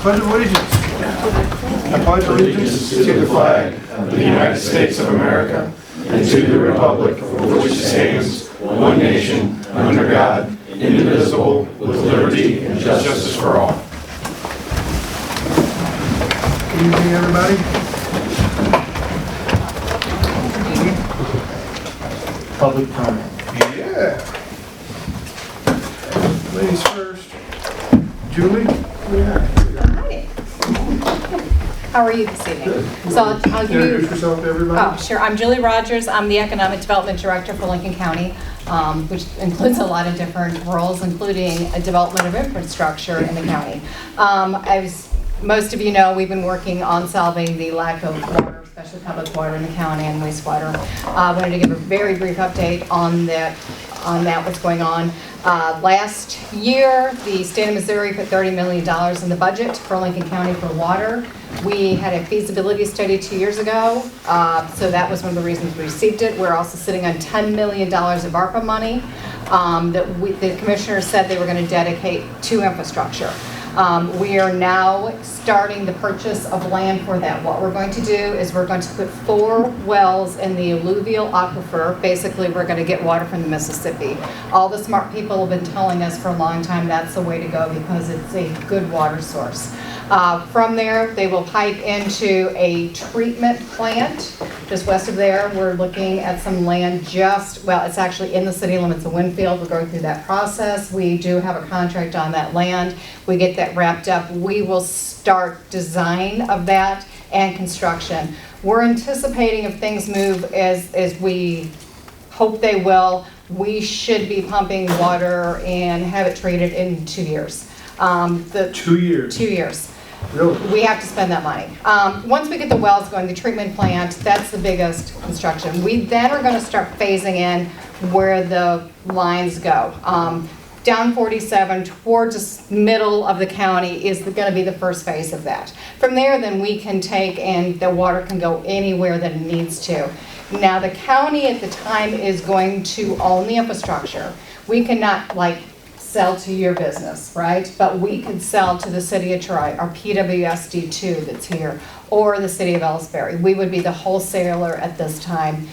Pledge of allegiance. I pledge allegiance to the flag of the United States of America and to the republic for which it stands, one nation, under God, indivisible, with liberty and justice for all. Good evening, everybody. Public comment. Yeah. Ladies first. Julie? Hi. How are you this evening? So I'll give Introduce you, yourself to everybody. oh, sure. I'm Julie Rogers. I'm the Economic Development Director for Lincoln County, which includes a lot of different roles, including a development of infrastructure in the county. As most of you know, we've been working on solving the lack of water, especially public water in the county and wastewater. I wanted to give a very brief update on that, what's going on. Last year, the state of Missouri put $30 million in the budget for Lincoln County for water. We had a feasibility study 2 years ago, so that was one of the reasons we received it. We're also sitting on $10 million of ARPA money that the commissioners said they were going to dedicate to infrastructure. We are now starting the purchase of land for that. What we're going to do is we're going to put 4 wells in the alluvial aquifer. Basically, we're going to get water from the Mississippi. All the smart people have been telling us for a long time that's the way to go because it's a good water source. From there, they will pipe into a treatment plant just west of there. We're looking at some land it's actually in the city limits of Winfield. We're going through that process. We do have a contract on that land. We get that wrapped up. We will start design of that and construction. We're anticipating if things move as we hope they will, we should be pumping water and have it treated in 2 years. 2 years. 2 years. Really? We have to spend that money. Once we get the wells going, the treatment plant, that's the biggest construction. We then are going to start phasing in where the lines go. Down 47 towards the middle of the county is going to be the first phase of that. From there, then we can take and the water can go anywhere that it needs to. Now, the county at the time is going to own the infrastructure. We cannot sell to your business, right? But we could sell to the city of Troy, or PWSD2 that's here, or the city of Ellsbury. We would be the wholesaler at this time.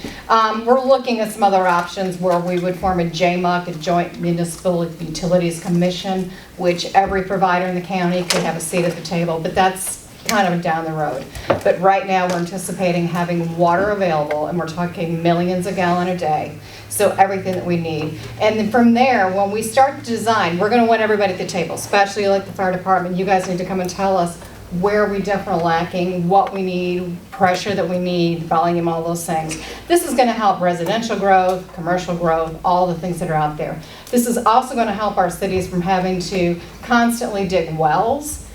We're looking at some other options where we would form a JMUC, a Joint Municipal Utilities Commission, which every provider in the county could have a seat at the table, but that's kind of down the road. But right now we're anticipating having water available, and we're talking millions of gallons a day. So everything that we need. And then from there, when we start to design, we're going to want everybody at the table, especially like the fire department. You guys need to come and tell us where we definitely lacking, what we need, pressure that we need, volume, all those things. This is going to help residential growth, commercial growth, all the things that are out there. This is also going to help our cities from having to constantly dig wells,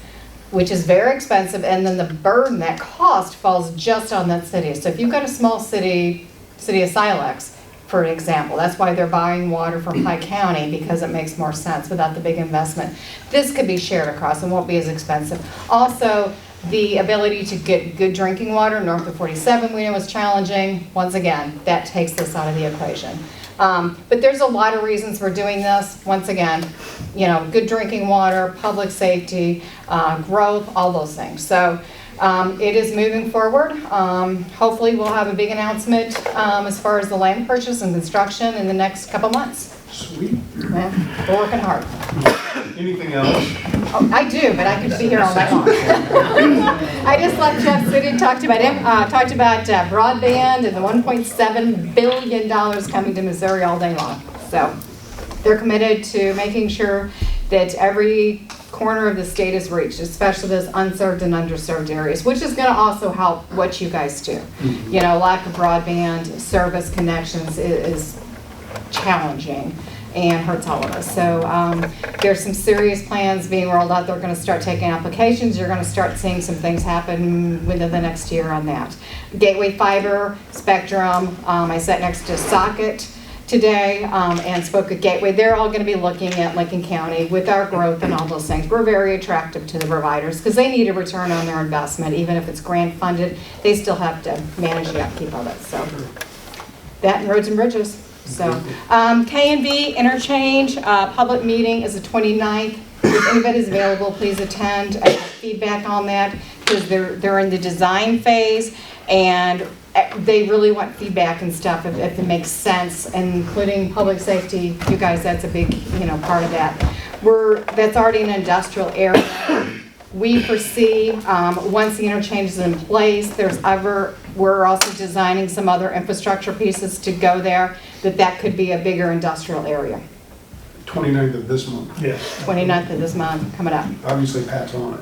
which is very expensive, and then the burden, that cost falls just on that city. So if you've got a small city of Silex, for example, that's why they're buying water from Pike County, because it makes more sense without the big investment. This could be shared across and won't be as expensive. Also, the ability to get good drinking water north of 47 we know is challenging. Once again, that takes this out of the equation. But there's a lot of reasons for doing this. Once again, good drinking water, public safety, growth, all those things. So it is moving forward. Hopefully we'll have a big announcement as far as the land purchase and construction in the next couple months. Sweet. Yeah, we're working hard. Anything else? Oh, I do, but I could be here all night long. I just let Jeff sit and talked about broadband and the $1.7 billion coming to Missouri all day long. So they're committed to making sure that every corner of the state is reached, especially those unserved and underserved areas, which is going to also help what you guys do. Lack of broadband service connections is challenging and hurts all of us. So there's some serious plans being rolled out. They're going to start taking applications. You're going to start seeing some things happen within the next year on that. Gateway Fiber, Spectrum, I sat next to Socket today and spoke at Gateway. They're all going to be looking at Lincoln County with our growth and all those things. We're very attractive to the providers because they need a return on their investment. Even if it's grant funded, they still have to manage the upkeep of it. So that and roads and bridges. So K&B interchange public meeting is the 29th. If anybody's available, please attend. I have feedback on that because they're in the design phase and they really want feedback and stuff if it makes sense, including public safety. You guys, that's a big, part of that. That's already an industrial area. We foresee, once the interchange is in place, we're also designing some other infrastructure pieces to go there, that could be a bigger industrial area. 29th of this month. Yeah. 29th of this month, coming up. Obviously Pat's on it.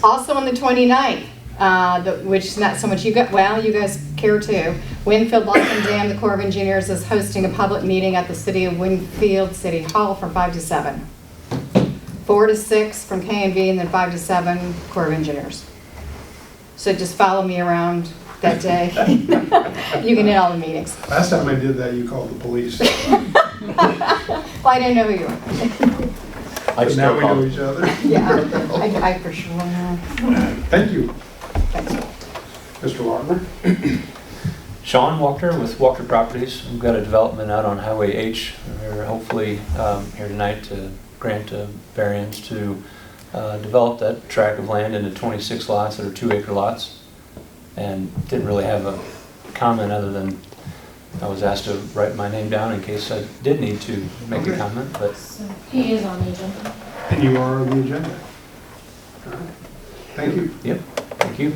Also on the 29th, which is not so much you guys care too. Winfield Lock and Dam, the Corps of Engineers is hosting a public meeting at the City of Winfield City Hall from 5 to 7. 4 to 6 from K&V, and then 5 to 7 Corps of Engineers. So just follow me around that day. You can hit all the meetings. Last time I did that, you called the police. Well, I didn't know who you were. But now we know each other. Yeah, I for sure will know. Thank you. Thanks. Mr. Wagner? Sean Walker with Walker Properties. We've got a development out on Highway H. We're hopefully here tonight to grant a variance to develop that tract of land into 26 lots that are 2-acre lots. And didn't really have a comment other than I was asked to write my name down in case I did need to make a comment, but So he is on the agenda. And you are on the agenda. All right. Thank you. yep, thank you.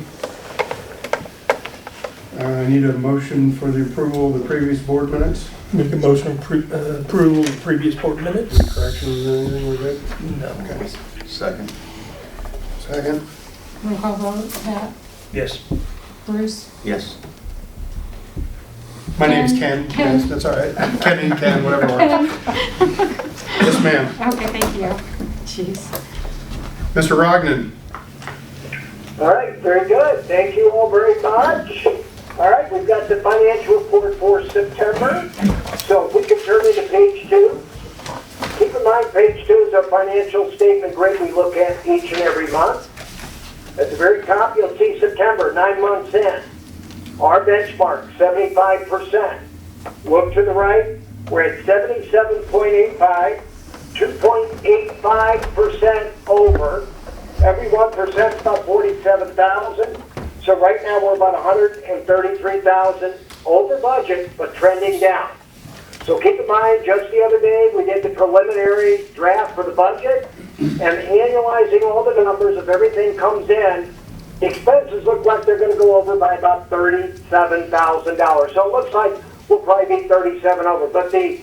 I need a motion for the approval of the previous board minutes. Make a motion approval of previous board minutes? Corrections, anything, we're good? No. Okay. Second. Second? Roll call vote, Pat, Yes. Bruce, Yes. My name's Ken. Ken. Yes, that's all right. Ken and Ken, whatever. Yes, ma'am. Okay, thank you. Jeez. Mr. Rognan? All right, very good. Thank you all very much. All right, we've got the financial report for September. So if we can turn into page 2. Keep in mind, page 2 is our financial statement grid we look at each and every month. At the very top, you'll see September, 9 months in. Our benchmark, 75%. Look to the right, we're at 77.85, 2.85% over. Every 1% is about 47,000. So right now we're about 133,000 over budget, but trending down. So keep in mind, just the other day, we did the preliminary draft for the budget, and annualizing all the numbers, if everything comes in, the expenses look like they're going to go over by about $37,000. So it looks like we'll probably be 37 over. But the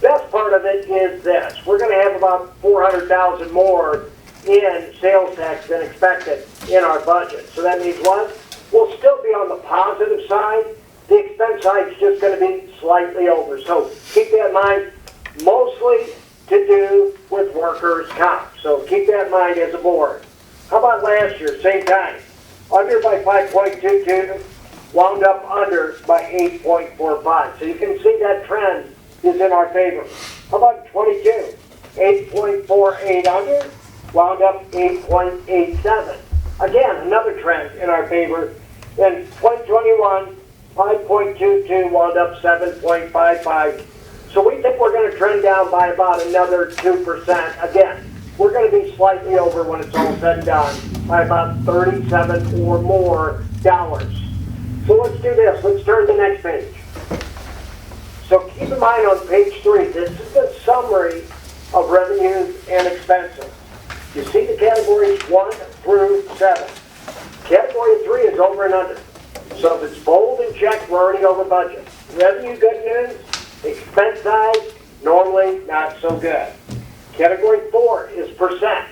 best part of it is this. We're going to have about 400,000 more in sales tax than expected in our budget. So that means what? We'll still be on the positive side. The expense side is just going to be slightly over. So keep that in mind, mostly to do with workers' comp. So keep that in mind as a board. How about last year, same time? Under by 5.22, wound up under by 8.45. So you can see that trend is in our favor. How about 22? 8.48 under, wound up 8.87. Again, another trend in our favor. In 2021, 5.22 wound up 7.55. So we think we're going to trend down by about another 2%. Again, we're going to be slightly over when it's all said and done by about $37 or more dollars. So let's do this. Let's turn to the next page. So keep in mind on page 3, this is the summary of revenues and expenses. You see the categories 1 through 7. Category 3 is over and under. So if it's bold and checked, we're already over budget. Revenue, good news. Expense side, normally not so good. Category 4 is percent.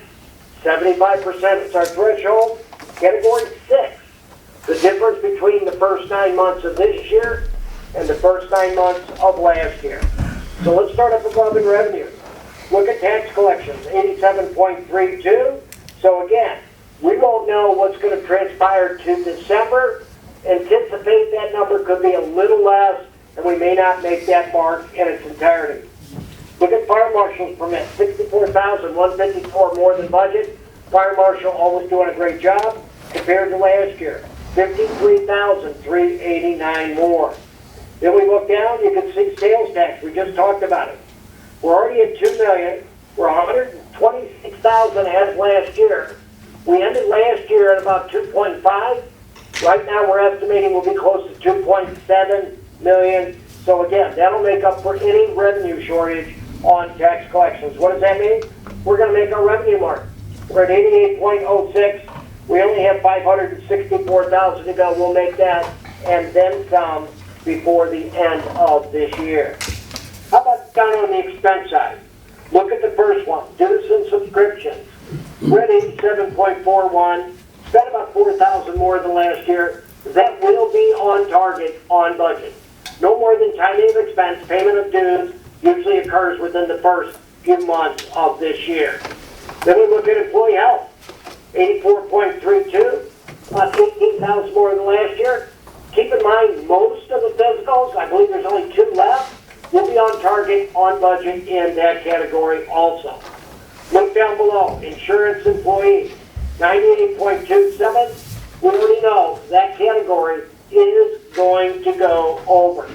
75% is our threshold. Category 6, the difference between the first 9 months of this year and the first 9 months of last year. So let's start up above in revenue. Look at tax collections, 87.32. So again, we won't know what's going to transpire to December. Anticipate that number could be a little less, and we may not make that mark in its entirety. Look at fire marshal's permit, 64,154 more than budget. Fire marshal always doing a great job compared to last year. 53,389 more. Then we look down, you can see sales tax. We just talked about it. We're already at $2 million. we're 126,000 ahead of last year. We ended last year at about 2.5. Right now, we're estimating we'll be close to 2.7 million. So again, that'll make up for any revenue shortage on tax collections. What does that mean? We're going to make our revenue mark. We're at 88.06. We only have 564,000 to go. We'll make that and then some before the end of this year. How about down on the expense side? Look at the first one, dues and subscriptions. We're at 87.41, spent about 4,000 more than last year. That will be on target, on budget. No more than timing of expense, payment of dues usually occurs within the first few months of this year. Then we look at employee health, 84.32, about 18,000 more than last year. Keep in mind, most of the physicals, I believe there's only 2 left, will be on target, on budget in that category also. Look down below, insurance employees, 98.27. We already know that category is going to go over.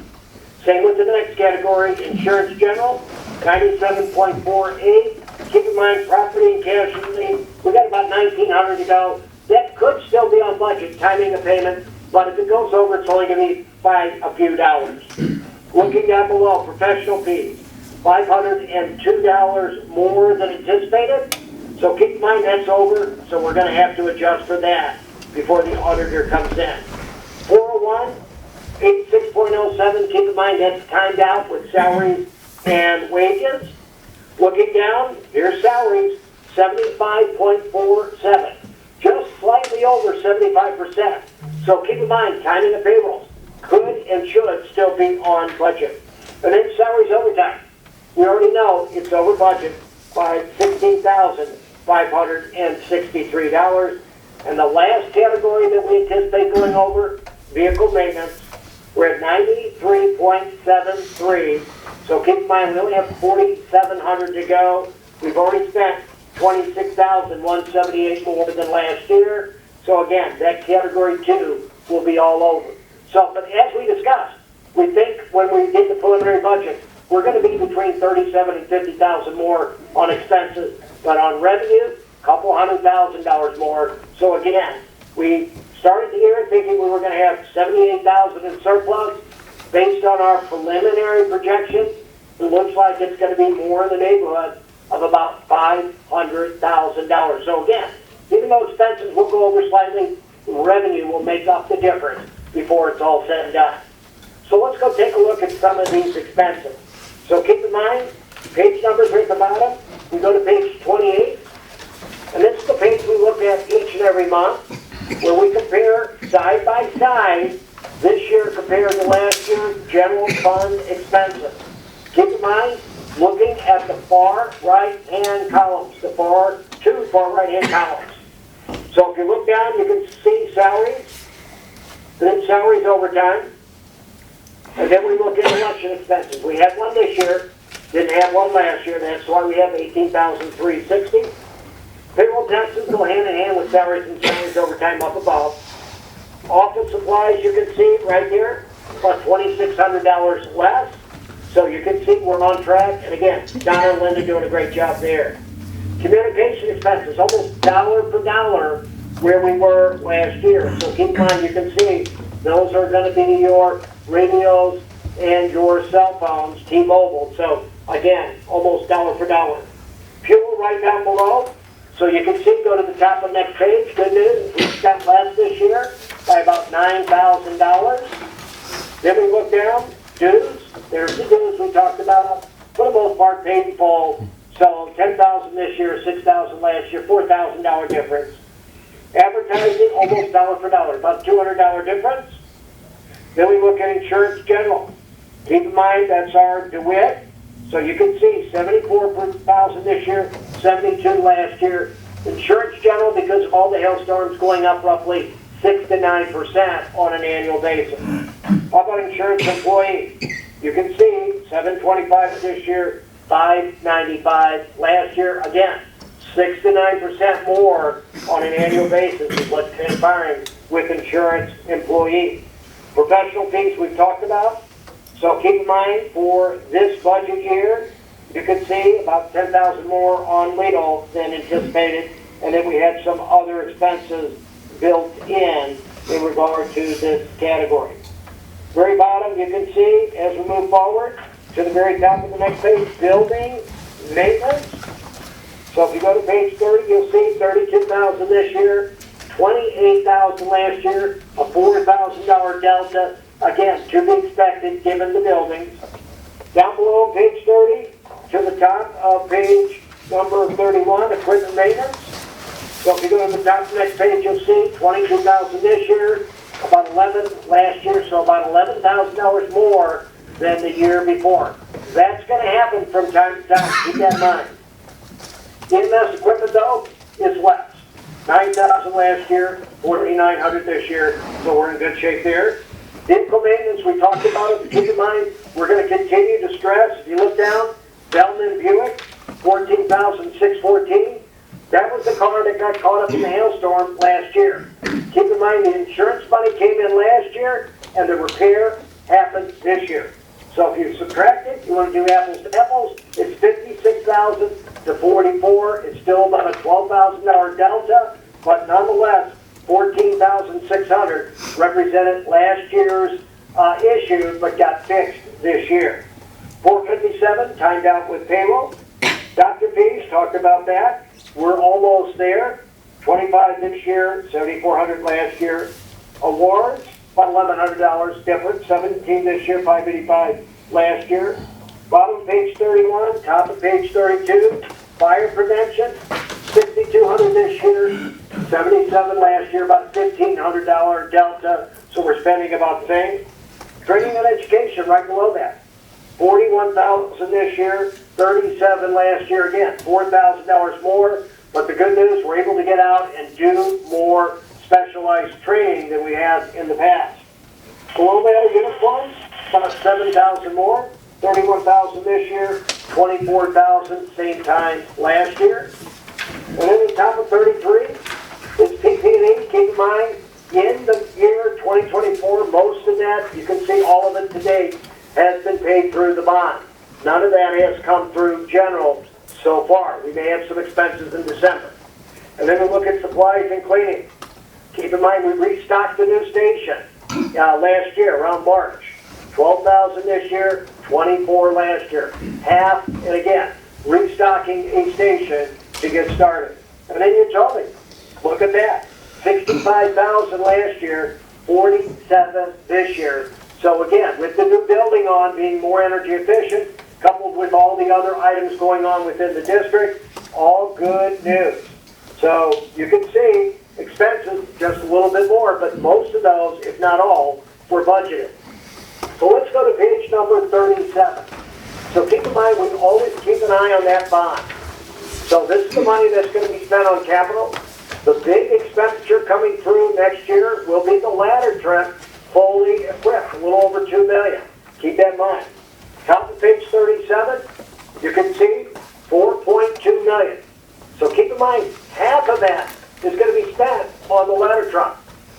Same with the next category, insurance general, 97.48. Keep in mind, property and casualty, we got about 1,900 to go. That could still be on budget, timing of payment, but if it goes over, it's only going to be by a few dollars. Looking down below, professional fees, $502 more than anticipated. So keep in mind that's over, so we're going to have to adjust for that before the auditor comes in. 401, 86.07, keep in mind that's timed out with salaries and wages. Looking down, here's salaries, 75.47, just slightly over 75%. So keep in mind, timing of payrolls could and should still be on budget. And then salaries overtime. We already know it's over budget by $16,563. And the last category that we anticipate going over, vehicle maintenance, we're at 93.73. So keep in mind, we only have 4,700 to go. We've already spent 26,178 more than last year. So again, that category 2 will be all over. So, but as we discussed, we think when we did the preliminary budget, we're going to be between 37 and 50,000 more on expenses, but on revenue, a couple $100,000 more. So again, we started the year thinking we were going to have 78,000 in surplus. Based on our preliminary projections, it looks like it's going to be more in the neighborhood of about $500,000. So again, even though expenses will go over slightly, revenue will make up the difference before it's all said and done. So let's go take a look at some of these expenses. So keep in mind, page numbers are at the bottom. We go to page 28, and this is the page we look at each and every month, where we compare side by side this year compared to last year's general fund expenses. Keep in mind, looking at the far right-hand columns, the two far right-hand columns. So if you look down, you can see salaries, then salaries overtime, and then we look at election expenses. We had one this year, didn't have one last year, that's why we have 18,360. Payroll taxes go hand in hand with salaries and salaries overtime up above. Office supplies, you can see right here, about $2,600 less. So you can see we're on track. And again, Donna and Linda doing a great job there. Communication expenses, almost dollar for dollar where we were last year. So keep in mind, you can see those are going to be your radios and your cell phones, T-Mobile. So again, almost dollar for dollar. Fuel right down below. So you can see, go to the top of the next page. Good news, we spent less this year by about $9,000. Then we look down, dues. There's the dues we talked about. For the most part, paid in full. So $10,000 this year, $6,000 last year, $4,000 difference. Advertising, almost dollar for dollar, about $200 difference. Then we look at insurance general. Keep in mind, that's our DeWitt. So you can see 74,000 this year, 72 last year. Insurance general, because of all the hailstorms, going up roughly 6 to 9% on an annual basis. How about insurance employees? You can see 725 this year, 595 last year. Again, 6 to 9% more on an annual basis is what's transpiring with insurance employees. Professional fees we've talked about. So keep in mind, for this budget year, you could see about 10,000 more on legal than anticipated, and then we had some other expenses built in regard to this category. Very bottom, you can see, as we move forward, to the very top of the next page, building maintenance. So if you go to page 30, you'll see 32,000 this year, 28,000 last year, a $4,000 delta. Again, to be expected given the buildings. Down below on page 30, to the top of page number 31, equipment maintenance. So if you go to the top of the next page, you'll see 22,000 this year, about 11 last year, so about $11,000 more than the year before. That's going to happen from time to time. Keep that in mind. EMS equipment, though, is less. 9,000 last year, 4,900 this year, so we're in good shape there. Vehicle maintenance, we talked about it, but keep in mind, we're going to continue to stress. If you look down, Bellman Buick, 14,614. That was the car that got caught up in the hailstorm last year. Keep in mind, the insurance money came in last year, and the repair happened this year. So if you subtract it, you want to do apples to apples, it's 56,000 to 44. It's still about a $12,000 delta, but nonetheless, 14,600 represented last year's issue, but got fixed this year. 457 timed out with payroll. Dr. Fees talked about that. We're almost there. 25 this year, 7,400 last year. Awards, about $1,100 different. 17 this year, 585 last year. Bottom of page 31, top of page 32. Fire prevention, 6,200 this year, 77 last year, about $1,500 delta. So we're spending about the same. Training and education right below that. 41,000 this year, 37 last year, again, $4,000 more. But the good news, we're able to get out and do more specialized training than we have in the past. Below that, uniforms, about 7,000 more, 31,000 this year, 24,000 same time last year. And then the top of 33 is PP&E. Keep in mind, in the year 2024, most of that, you can see all of it to date, has been paid through the bond. None of that has come through general so far. We may have some expenses in December. And then we look at supplies and cleaning. Keep in mind, we restocked the new station last year, around March. 12,000 this year, 24 last year. Half, and again, restocking a station to get started. And then utilities. Look at that. 65,000 last year, 47 this year. So again, with the new building on being more energy efficient, coupled with all the other items going on within the district, all good news. So you can see expenses just a little bit more, but most of those, if not all, were budgeted. So let's go to page number 37. So keep in mind, we always keep an eye on that bond. So this is the money that's going to be spent on capital. The big expenditure coming through next year will be the ladder truck fully equipped, a little over $2 million. Keep that in mind. Top of page 37, you can see $4.2 million. So keep in mind, half of that is going to be spent on the ladder truck.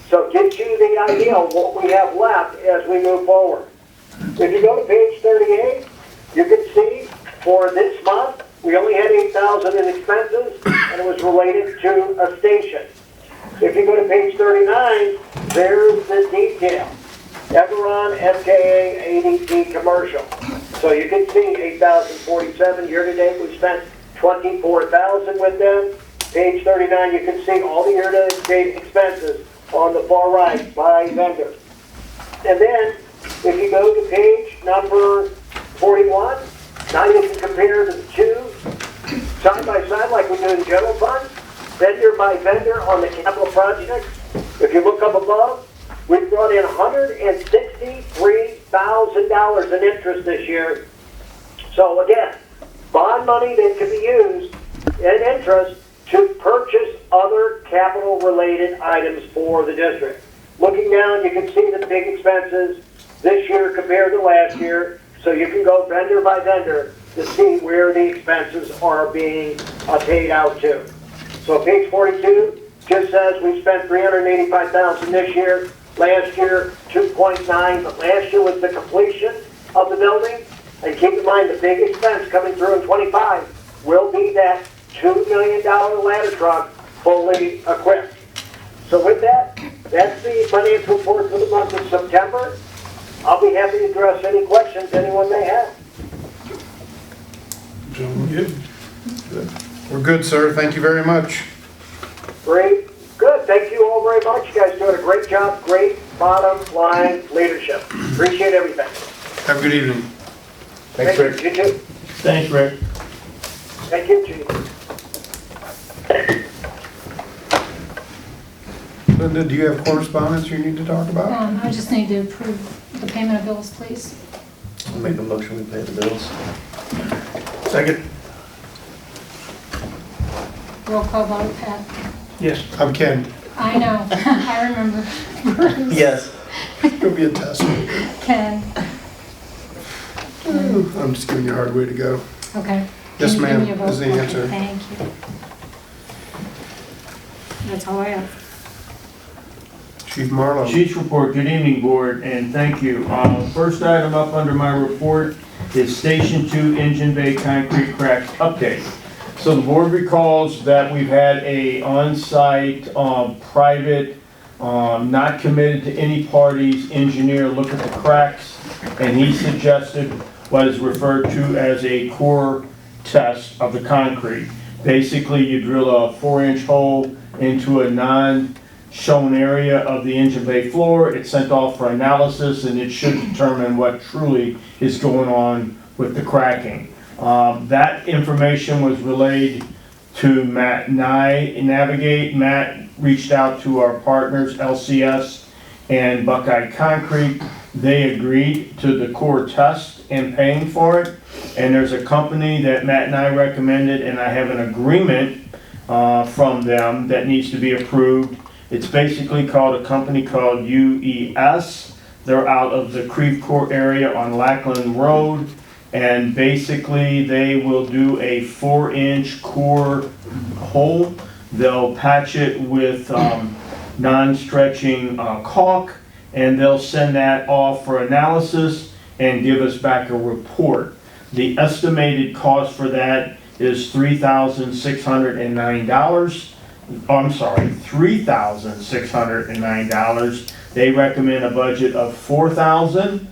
So it gives you the idea of what we have left as we move forward. If you go to page 38, you can see for this month, we only had $8,000 in expenses, and it was related to a station. If you go to page 39, there's the detail. Everon, FKA, ADT commercial. So you can see 8,047 year-to-date. We spent 24,000 with them. Page 39, you can see all the year-to-date expenses on the far right by vendor. And then, if you go to page number 41, now you can compare the two side by side like we do in general fund, vendor by vendor on the capital projects. If you look up above, we brought in $163,000 in interest this year. So again, bond money that can be used in interest to purchase other capital-related items for the district. Looking down, you can see the big expenses this year compared to last year, so you can go vendor by vendor to see where the expenses are being paid out to. So page 42 just says we spent $385,000 this year. Last year, 2.9, but last year was the completion of the building. And keep in mind, the big expense coming through in 25 will be that $2 million ladder truck fully equipped. So with that, that's the financial report for the month of September. I'll be happy to address any questions anyone may have. Good. We're good, sir. Thank you very much. Great, good, thank you all very much. You guys doing a great job, great bottom line leadership. Appreciate everything. Have a good evening. Thanks, Thank Rick. you, you too. Thanks, Rick. Thank you, Chief. Linda, do you have correspondence you need to talk about? I just need to approve the payment of bills, please. I'll make the motion, we pay the bills. Second. Roll call vote, Pat. Yes. I'm Ken. I know, I remember. Bruce. Yes. It'll be a test. Ken. I'm just giving you a hard way to go. Okay. Yes, Can you give me ma'am, a vote? is the Okay, answer. Thank you. That's all I have. Chief Marlowe. Chief's report, good evening, board, and thank you. First item up under my report is Station 2 Engine Bay Concrete Cracks update. So the board recalls that we've had a on-site, private, not committed to any parties engineer look at the cracks, and he suggested what is referred to as a core test of the concrete. Basically, you drill a 4-inch hole into a non-shown area of the engine bay floor. It's sent off for analysis, and it should determine what truly is going on with the cracking. That information was relayed to Matt Nye Navigate. Matt reached out to our partners, LCS and Buckeye Concrete. They agreed to the core test and paying for it. And there's a company that Matt and I recommended, and I have an agreement from them that needs to be approved. It's basically called a company called UES. They're out of the Creve Coeur area on Lackland Road. And basically they will do a 4-inch core hole. They'll patch it with non-stretching caulk, and they'll send that off for analysis and give us back a report. The estimated cost for that is $3,609. I'm sorry, $3,609. They recommend a budget of $4,000.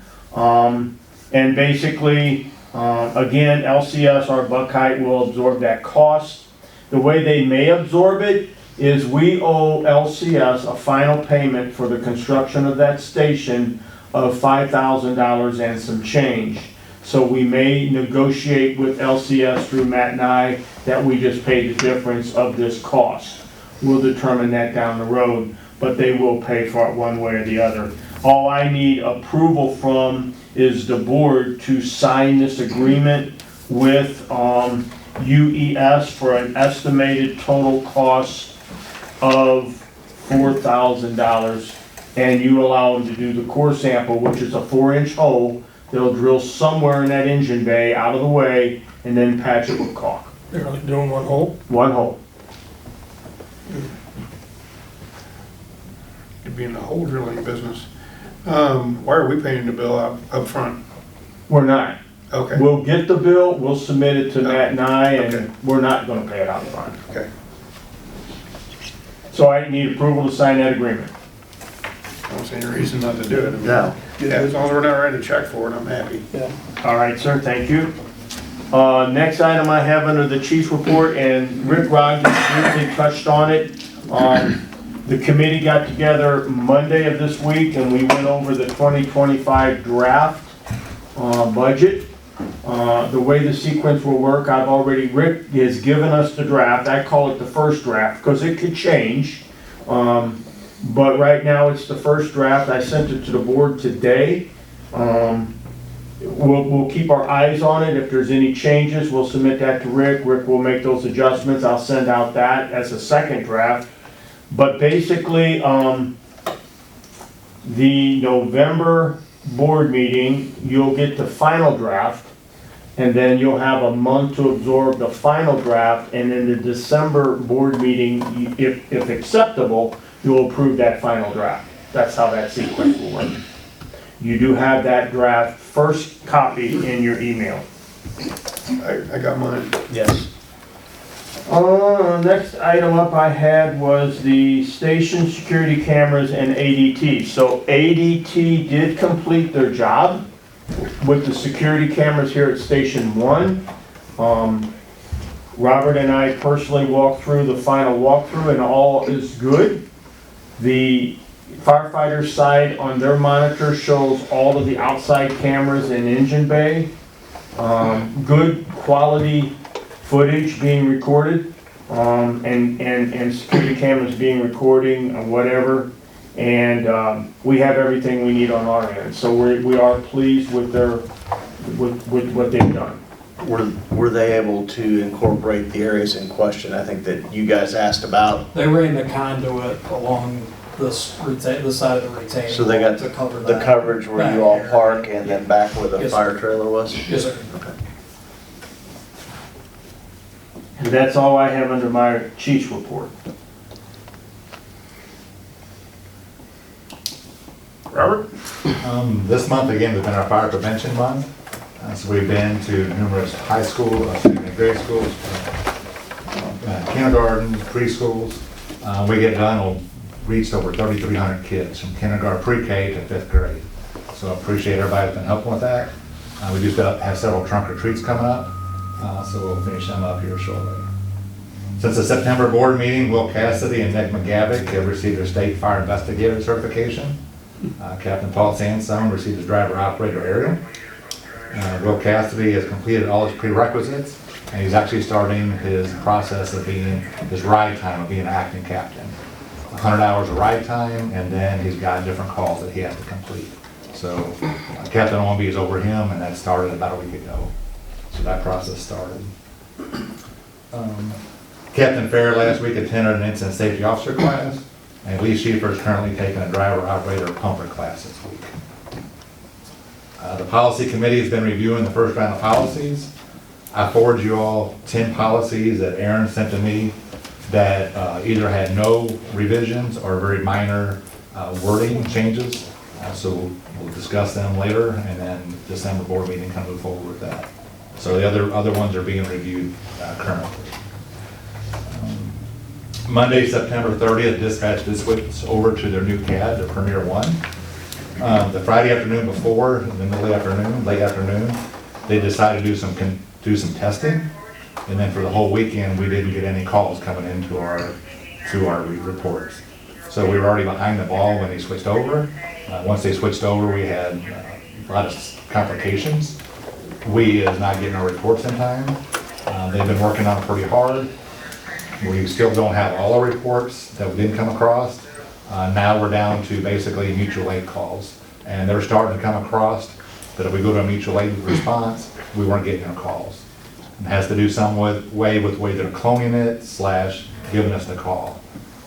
And basically, again, LCS, our Buckeye, will absorb that cost. The way they may absorb it is we owe LCS a final payment for the construction of that station of $5,000 and some change. So we may negotiate with LCS through Matt and I that we just pay the difference of this cost. We'll determine that down the road, but they will pay for it one way or the other. All I need approval from is the board to sign this agreement with UES for an estimated total cost of $4,000. And you allow them to do the core sample, which is a 4-inch hole. They'll drill somewhere in that engine bay out of the way and then patch it with caulk. They're only doing one hole? One hole. To be in the hole drilling business. Why are we paying the bill up front? We're not. Okay, We'll get the bill, we'll submit it to Matt and I, Okay. and we're not gonna pay it out front. okay. So I need approval to sign that agreement. I don't see any reason not to do it. I mean, No. Yeah, as long as we're not writing a check for it, I'm happy. All right, sir, thank you. Next item I have under the chief's report, and Rick Rogers briefly touched on it. The committee got together Monday of this week, and we went over the 2025 draft budget. The way the sequence will work, Rick has given us the draft. I call it the first draft, because it could change. But right now, it's the first draft. I sent it to the board today. We'll keep our eyes on it. If there's any changes, we'll submit that to Rick. Rick will make those adjustments. I'll send out that as a second draft. But basically, the November board meeting, you'll get the final draft, and then you'll have a month to absorb the final draft, and in the December board meeting, if acceptable, you'll approve that final draft. That's how that sequence will work. You do have that draft first copy in your email. I got mine. Yes. Next item up I had was the station security cameras and ADT. So ADT did complete their job with the security cameras here at Station 1. Robert and I personally walked through the final walkthrough and all is good. The firefighter side on their monitor shows all of the outside cameras in engine bay. Good quality footage being recorded, and security cameras being recording or whatever. And we have everything we need on our end. So we are pleased with with what they've done. Were they able to incorporate the areas in question, I think that you guys asked about? They ran the conduit along the side of the retaining So they got wall to cover the that coverage where back you all area. park and then back where the Yes, fire sir. trailer was? Yes, sir. And that's all I have under my chief's report. Robert? This month, again, has been our fire prevention month. So we've been to numerous high school, grade schools, kindergartens, preschools. We get done, we'll reach over 3,300 kids from kindergarten, pre-K to 5th grade. So I appreciate everybody that's been helping with that. We do still have several trunk or treats coming up, so we'll finish them up here shortly. Since the September board meeting, Will Cassidy and Nick McGavick have received their state fire investigator certification. Captain Paul Sandstone received his driver operator aerial. Will Cassidy has completed all his prerequisites, and he's actually starting his process of being, his ride time of being an acting captain. 100 hours of ride time, and then he's got different calls that he has to complete. So Captain Owenby is over him, and that started about a week ago. So that process started. Captain Fair last week attended an incident safety officer class, and Lee Schieffer is currently taking a driver operator pumper class this week. The policy committee has been reviewing the first round of policies. I forwarded you all 10 policies that Aaron sent to me that either had no revisions or very minor wording changes. So we'll discuss them later, and then December board meeting can move forward with that. So the other ones are being reviewed currently. Monday, September 30th, dispatch did switch over to their new CAD, their Premier 1. The Friday afternoon before, in the middle of the afternoon, late afternoon, they decided to do some testing. And then for the whole weekend, we didn't get any calls coming into our reports. So we were already behind the ball when they switched over. Once they switched over, we had a lot of complications. We is not getting our reports in time. They've been working on it pretty hard. We still don't have all our reports that we didn't come across. Now we're down to basically mutual aid calls. And they're starting to come across that if we go to a mutual aid response, we weren't getting our calls. It has to do some with the way they're cloning it / giving us the call.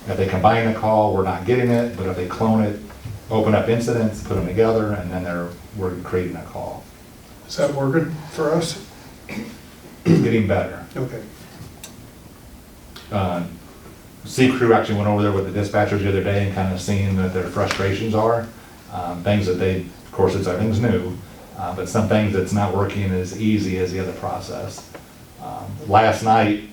If they combine the call, we're not getting it, but if they clone it, open up incidents, put them together, and then we're creating a call. Is that working for us? It's getting better. Okay. Sea Crew actually went over there with the dispatchers the other day and kind of seeing what their frustrations are. Things that of course, everything's new, but some things that's not working as easy as the other process. Last night,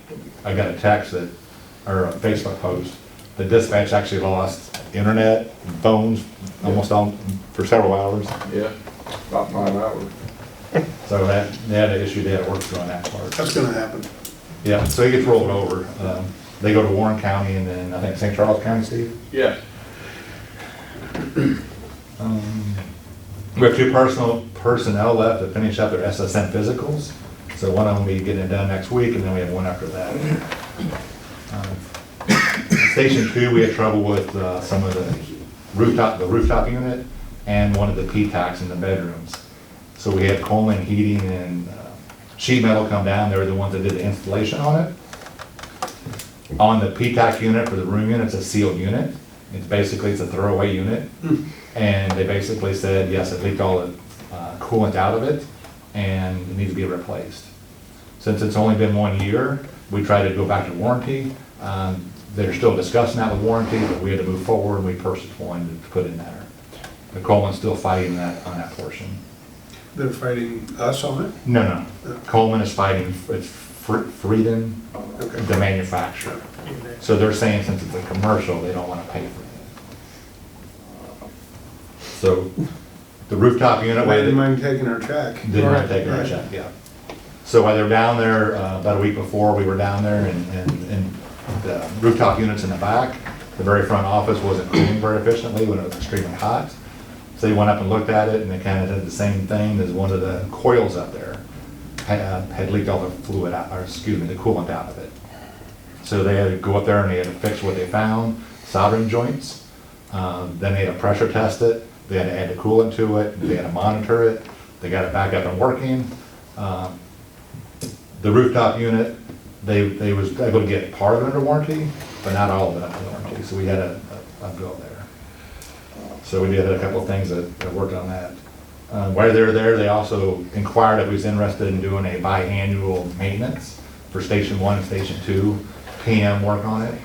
I got a text or a Facebook post. The dispatch actually lost internet, phones, almost all for several hours. Yeah, about 5 hours. So they had an issue, they had to work through on that part. That's gonna happen. Yeah, so it gets rolled over. They go to Warren County and then I think St. Charles County, Steve? Yeah. We have 2 personnel left to finish up their SSN physicals. So one of them will be getting it done next week, and then we have one after that. Station 2, we had trouble with some of the rooftop unit and one of the P-tacks in the bedrooms. So we had Coleman Heating and Sheet Metal come down. They were the ones that did the installation on it. On the P-tack unit for the room unit, it's a sealed unit. It's a throwaway unit. And they basically said, yes, it leaked all the coolant out of it and it needs to be replaced. Since it's only been 1 year, we tried to go back to warranty. They're still discussing that with warranty, but we had to move forward and we purchased one to put in there. The Coleman's still fighting that, on that portion. They're fighting us on it? No. Coleman is fighting, it's Frieden, Okay. the manufacturer. So they're saying since it's a commercial, they don't want to pay for it. So the rooftop unit. They didn't mind taking our check. Didn't mind taking our check, yeah. So while they were down there, about a week before we were down there, and the rooftop units in the back, the very front office wasn't cooling very efficiently when it was extremely hot. So they went up and looked at it, and they kind of did the same thing as one of the coils up there had leaked all the fluid out, or excuse me, the coolant out of it. So they had to go up there and they had to fix what they found, soldering joints. Then they had to pressure test it. They had to add the coolant to it. They had to monitor it. They got it back up and working. The rooftop unit, they was able to get part of it under warranty, but not all of it under warranty. So we had a go there. So we did a couple of things that worked on that. While they were there, they also inquired if we was interested in doing a biannual maintenance for Station 1 and Station 2 PM work on it.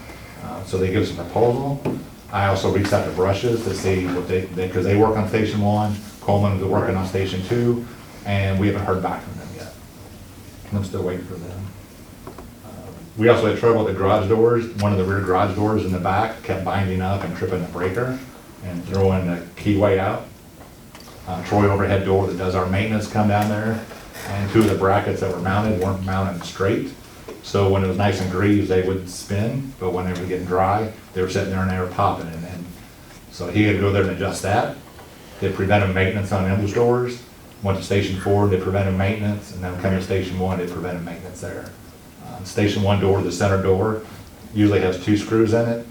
So they give us a proposal. I also reached out to Brushes to see what because they work on Station 1, Coleman is working on Station 2, and we haven't heard back from them yet. I'm still waiting for them. We also had trouble with the garage doors. One of the rear garage doors in the back kept binding up and tripping the breaker and throwing the keyway out. Troy overhead door that does our maintenance come down there, and two of the brackets that were mounted weren't mounted straight. So when it was nice and greased, they would spin, but when they were getting dry, they were sitting there and they were popping. And so he had to go there and adjust that. Did preventive maintenance on those doors. Went to Station 4, did preventive maintenance, and then coming to Station 1, did preventive maintenance there. Station 1 door, the center door, usually has 2 screws in it.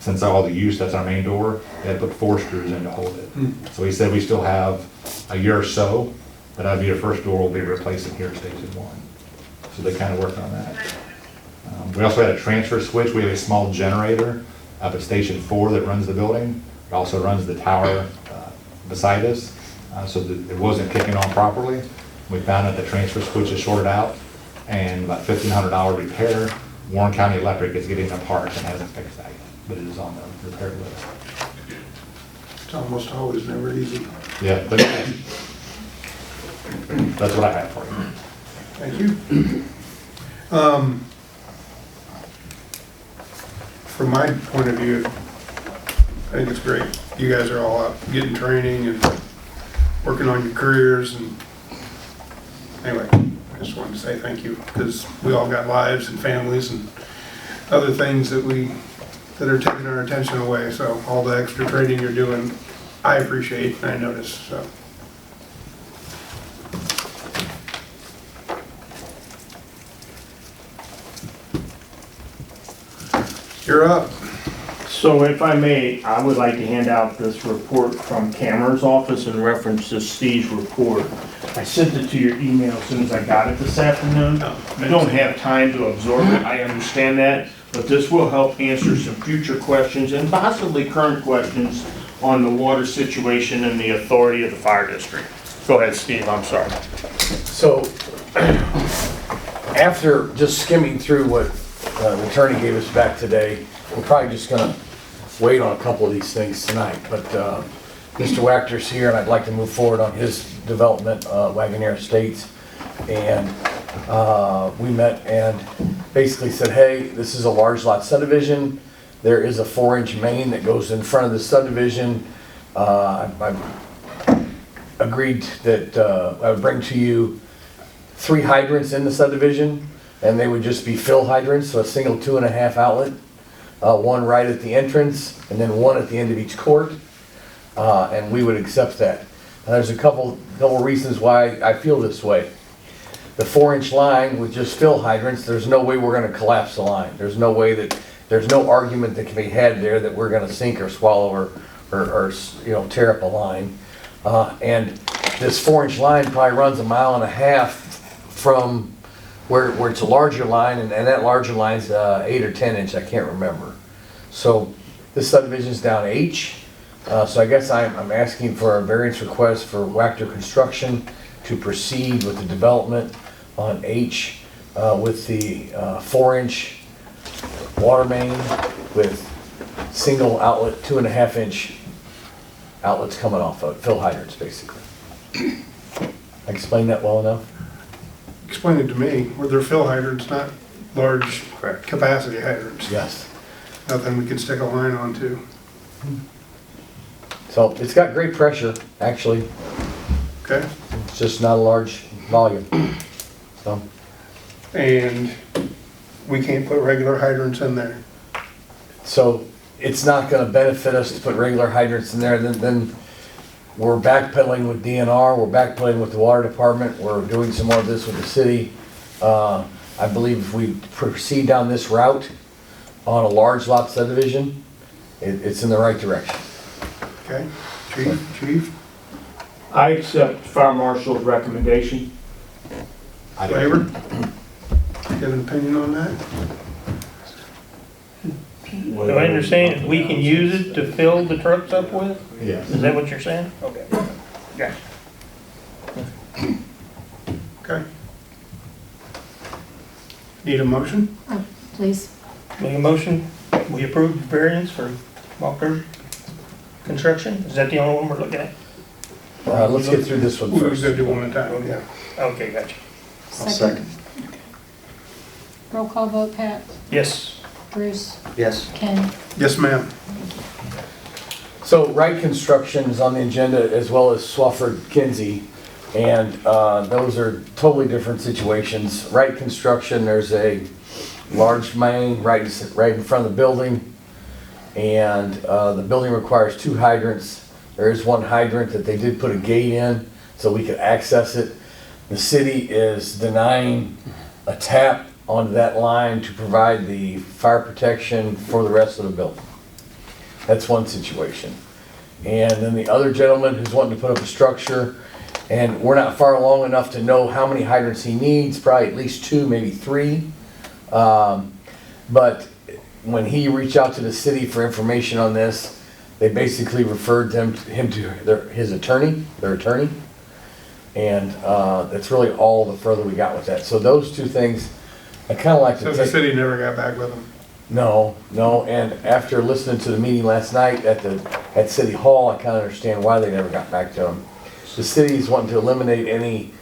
Since all the use, that's our main door, they had to put 4 screws in to hold it. So he said we still have a year or so, but that'd be the first door we'll be replacing here at Station 1. So they kind of worked on that. We also had a transfer switch. We have a small generator up at Station 4 that runs the building. It also runs the tower beside us, so that it wasn't kicking on properly. We found that the transfer switch is shorted out, and about $1,500 repair. Warren County Electric is getting the parts and hasn't fixed that yet, but it is on the repair list. It's almost always never easy. Yeah, but that's what I have for you. Thank you. From my point of view, I think it's great. You guys are all out getting training and working on your careers. And anyway, I just wanted to say thank you, because we all got lives and families and other things that are taking our attention away. So all the extra training you're doing, I appreciate and I notice. So. You're up. So if I may, I would like to hand out this report from Cameron's office in reference to Steve's report. I sent it to your email as soon as I got it this afternoon. You don't have time to absorb it, I understand that, but this will help answer some future questions and possibly current questions on the water situation and the authority of the fire district. Go ahead, Steve, I'm sorry. So, after just skimming through what the attorney gave us back today, we're probably just gonna wait on a couple of these things tonight, but Mr. Wachter's here and I'd like to move forward on his development, Wagoneer Estates. And we met and basically said, hey, this is a large lot subdivision. There is a 4-inch main that goes in front of the subdivision. I agreed that I would bring to you 3 hydrants in the subdivision, and they would just be fill hydrants, so a single 2.5 outlet, one right at the entrance, and then one at the end of each court, and we would accept that. And there's a couple reasons why I feel this way. The 4-inch line with just fill hydrants, there's no way we're going to collapse the line. There's no way that, there's no argument that can be had there that we're going to sink or swallow or you know, tear up a line. And this 4-inch line probably runs 1.5 miles from where it's a larger line, and that larger line's 8 or 10 inch, I can't remember. So this subdivision's down H. So I guess I'm asking for a variance request for Wachter Construction to proceed with the development on H with the 4-inch water main with single outlet 2.5-inch outlets coming off of, fill hydrants, basically. I explained that well enough? Explain it to me, where they're fill hydrants, not large capacity hydrants. Yes. Nothing we can stick a line onto. So it's got great pressure, actually. Okay? It's just not a large volume. So, And we can't put regular hydrants in there. so it's not gonna benefit us to put regular hydrants in there, then we're backpedaling with DNR, we're backpedaling with the water department, we're doing some more of this with the city. I believe if we proceed down this route on a large lot subdivision, it's in the right direction. Okay? Chief? I accept Fire Marshal's recommendation. Flavor? You have an opinion on that? Do I understand we can use it to fill the trucks up with? Yes. Is that what you're saying? Okay. Yeah. Okay. Need a motion? Oh, please. Make a motion, we approve the variance for Walker Construction? Is that the only one we're looking at? Let's get through this one We're first. gonna do one at a time, yeah. Okay, gotcha. Second. Roll call vote, Pat, Yes. Bruce, Yes. Ken. Yes, ma'am. So Wright Construction is on the agenda as well as Swafford Kinsey. And those are totally different situations. Wright Construction, there's a large main right in front of the building. And the building requires 2 hydrants. There is 1 hydrant that they did put a gate in so we could access it. The city is denying a tap onto that line to provide the fire protection for the rest of the building. That's one situation. And then the other gentleman who's wanting to put up a structure, and we're not far along enough to know how many hydrants he needs, probably at least 2, maybe 3. But when he reached out to the city for information on this, they basically referred him to his attorney, their attorney. And that's really all the further we got with that. So those 2 things, I kind of like to So take. the city never got back with them? No, and after listening to the meeting last night at City Hall, I kind of understand why they never got back to them. The city's wanting to eliminate any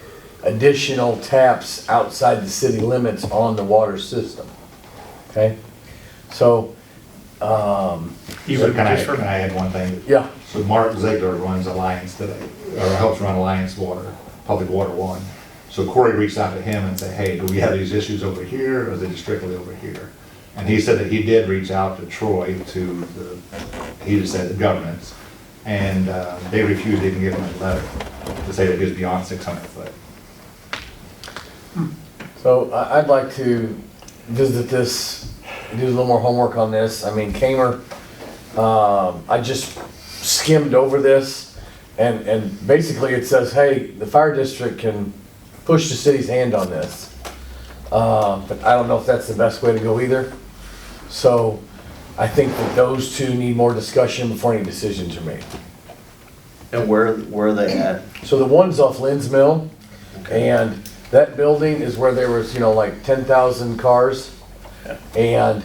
additional taps outside the city limits on the water system. Okay? So, Even Can I just for, add one thing? yeah, So Mark Ziegler runs Alliance today, or helps run Alliance Water, Public Water One. So Corey reached out to him and said, hey, do we have these issues over here, or is it strictly over here? And he said that he did reach out to Troy, he just said the governments, and they refused to even give him a letter to say that he was beyond 600 foot. so I'd like to visit this, do a little more homework on this. I mean, Kamer, I just skimmed over this, and basically it says, hey, the fire district can push the city's hand on this. But I don't know if that's the best way to go either. So I think that those 2 need more discussion before any decisions are made. And where are they at? So the one's off Lynn's Mill, and that building is where there was, like 10,000 cars. And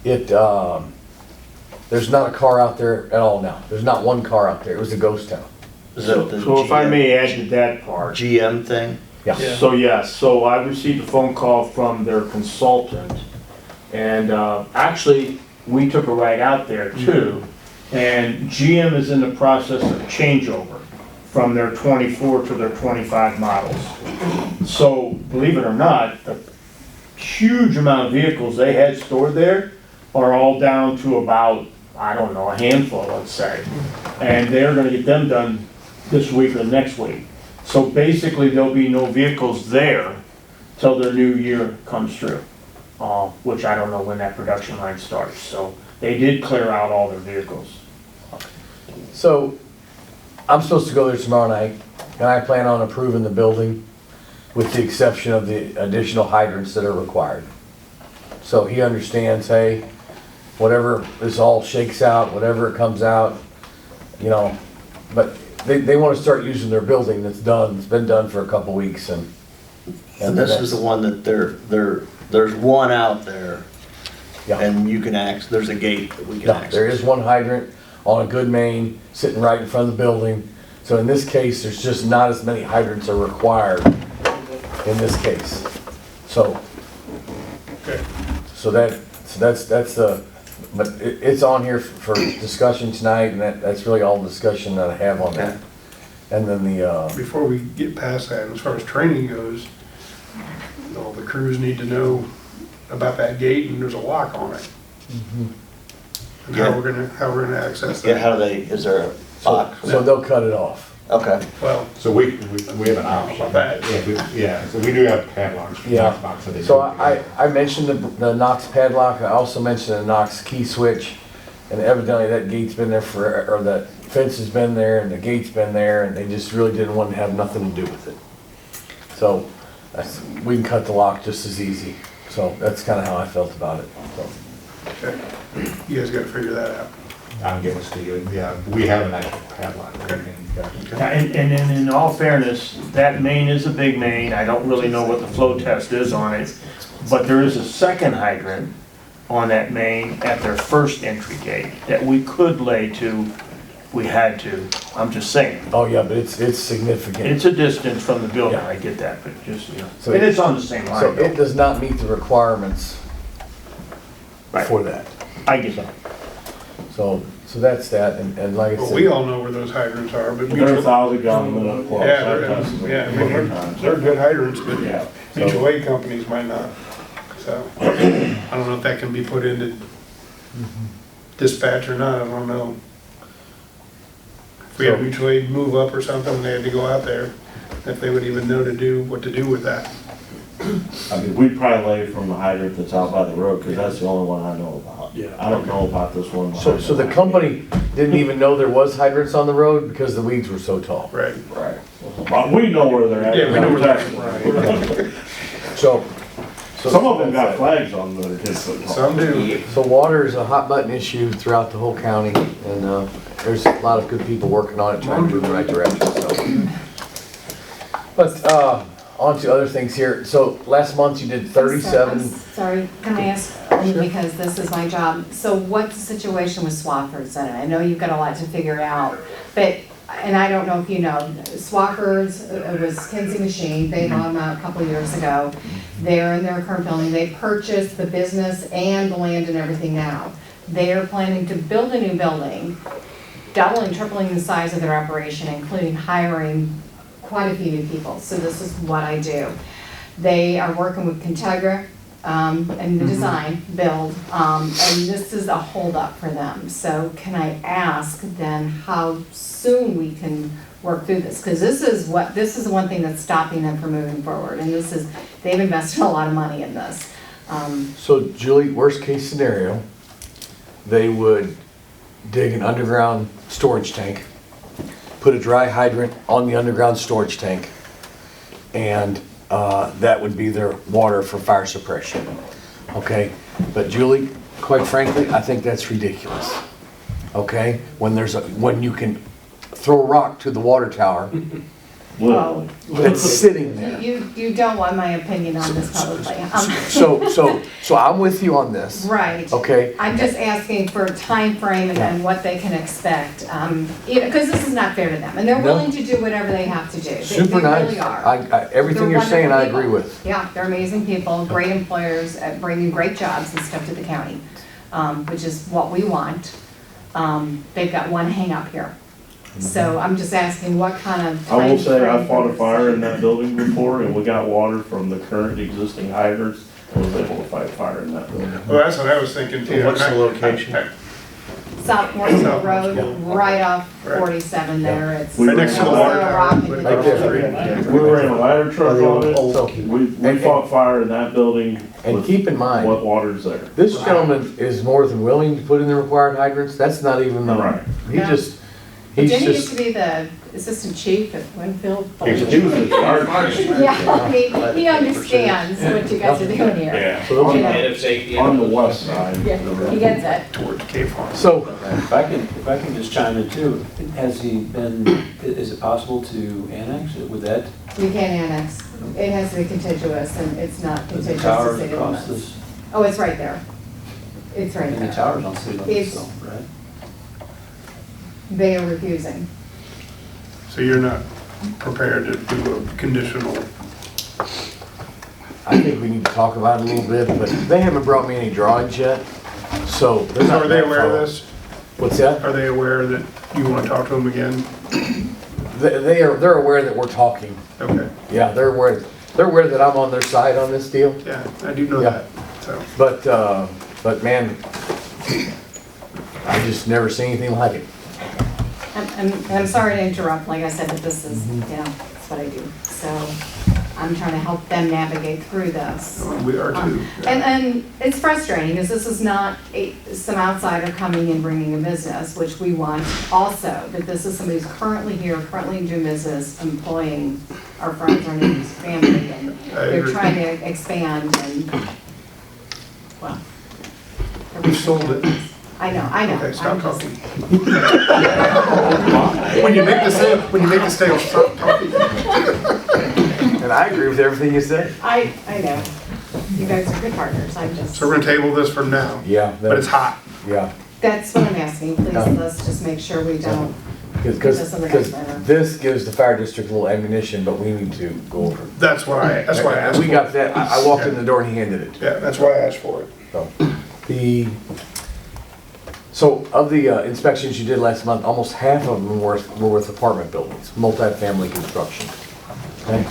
there's not a car out there at all now. There's not 1 car out there. It was a ghost town. Is that the So if I may add to that part. GM thing? Yeah. So yes, so I received a phone call from their consultant, and actually, we took a ride out there too, and GM is in the process of changeover from their 24 to their 25 models. So believe it or not, the huge amount of vehicles they had stored there are all down to about, I don't know, a handful, let's say. And they're gonna get them done this week or next week. So basically, there'll be no vehicles there till their new year comes through, which I don't know when that production line starts. So they did clear out all their vehicles. So I'm supposed to go there tomorrow night, and I plan on approving the building with the exception of the additional hydrants that are required. So he understands, hey, whatever this all shakes out, whatever it comes out, but they want to start using their building that's done, it's been done for a couple weeks, and This is the one that there's one out there, Yeah. and you can there's a gate that we can No, access. there is 1 hydrant on a good main, sitting right in front of the building. So in this case, there's just not as many hydrants are required in this case. So, Okay. so that's the, but it's on here for discussion tonight, and that's really all the discussion that I have on that. And then Before we get past that, as far as training goes, all the crews need to know about that gate, and there's a lock on it. And how we're gonna access Yeah, that. how do they, is there a box? so they'll cut it off. Okay. Well, So we have an option. That. Yeah, so we do have padlocks. Yeah. Box that they So do. I mentioned the Knox padlock, I also mentioned the Knox key switch, and evidently that gate's been there or that fence has been there, and the gate's been there, and they just really didn't want to have nothing to do with it. So, we can cut the lock just as easy, so that's kinda how I felt about it, so. okay. You guys gotta figure that out. I'll give us to you, yeah, we have an actual padlock. Yeah, and then in all fairness, that main is a big main, I don't really know what the flow test is on it, but there is a second hydrant on that main at their first entry gate that we could lay to, we had to, I'm just saying. Oh, yeah, but it's significant. It's a distance from the building, Yeah. I get that, but just, you know, So and it's on the same So line it though. does not meet the requirements Right. for that. I get that. So that's that, and like I Well, we said, all know where those hydrants are, but They're a mutual, thousand gallon plus. yeah, yeah, I mean, they're good hydrants, but Yeah. mutual aid companies might not. So, I don't know if that can be put into dispatch or not, I don't know. If we had So- mutual aid move up or something, they had to go out there, if they would even know what to do with that. I mean, we'd probably lay from the hydrant that's out by the road, because that's the only one I know about. Yeah. I don't know about this one. so the company didn't even know there was hydrants on the road because the weeds were so tall. Right. Right. But we know where they're at. Yeah, we know where they're at. So Some of them got flags on them that are 10 foot tall. Some do. So water is a hot button issue throughout the whole county, and there's a lot of good people working on it, trying to move in the right direction, so. But, on to other things here. So last month you did 37. I'm sorry, can I ask, only because this is my job, so what's the situation with Swafford's? And I know you've got a lot to figure out, but, and I don't know if you know, Swafford's, it was Kinsey Machine, they bought them out a couple years ago. They're in their current building, they purchased the business and the land and everything now. They are planning to build a new building, doubling, tripling the size of their operation, including hiring quite a few new people, so this is what I do. They are working with Contegra and the design, build, and this is a holdup for them. So can I ask then how soon we can work through this? Because this is the one thing that's stopping them from moving forward, and they've invested a lot of money in this. So Julie, worst case scenario, they would dig an underground storage tank, put a dry hydrant on the underground storage tank, and that would be their water for fire suppression. Okay, but Julie, quite frankly, I think that's ridiculous. Okay, when you can throw a rock to the water tower Literally. that's sitting there. You don't want my opinion on this publicly. So I'm with you on this. Right. Okay. I'm just asking for a time frame and what they can expect, because this is not fair to them, and they're No. willing to do whatever they have to do. They Super nice. really are. Everything They're you're saying, I wonderful agree people. with. Yeah, they're amazing people, great employers, bringing great jobs and stuff to the county, which is what we want. They've got one hang up here. So I'm just asking what kind of I will say, timeframe I fought a for fire this? in that building before, and we got water from the current existing hydrants, and was able to fight fire in that building. Well, that's what I was thinking too. What's the location? South Morrisville Road, Yeah. right off Right. 47 there, it's. Right next to the water also a tower. rock and Right there. control. We were in a ladder truck on it, So, we fought fire in that building and with keep in mind, what water's there. this gentleman is more than willing to put in the required hydrants. That's not even the, Right. Yeah. he's Didn't he used just, to be the assistant chief at Winfield? He was in charge. Yeah, I mean, he understands what you guys are doing here. Yeah, so those You are- know, on the west side. Yeah, he gets it. Towards Cape Farm. so, If I can just chime in too, is it possible to annex it with that? You can't annex. It has to be contiguous, and it's not With the contiguous to towers city across limits. this, Oh, it's right there. It's right and the there. towers on city limits It's- though, right? they are refusing. So you're not prepared to do a conditional? I think we need to talk about it a little bit, but they haven't brought me any drawings yet, so they're not. Are they aware of this? What's that? Are they aware that you want to talk to them again? They're aware that we're talking. Okay. Yeah, they're aware that I'm on their side on this deal. Yeah, I do know Yeah. that, so. But man, I just never seen anything like it. I'm sorry to interrupt, like I said, but this is, you know, that's what I do. So I'm trying to help them navigate through this. We are too. And it's frustrating because this is not some outsider coming and bringing a business, which we want also, but this is somebody who's currently here, currently doing business, employing our friends, our neighbors, family, and they're agree. trying to expand and, well. You sold it. I know. Okay, stop I'm just- talking. When you make the sale, stop talking. And I agree with everything you said. I know. You guys are good partners. I'm just, So we're gonna table this for now, Yeah. but it's hot. Yeah. that's what I'm asking. Please, Yeah. let's just make sure we don't. Because Just on the next matter. this gives the fire district a little ammunition, but we need to go over it. That's why I asked for We it. got that, I walked in the door and he handed it. Yeah, that's why I asked for it. So of the inspections you did last month, almost half of them were with apartment buildings, multifamily construction. Okay?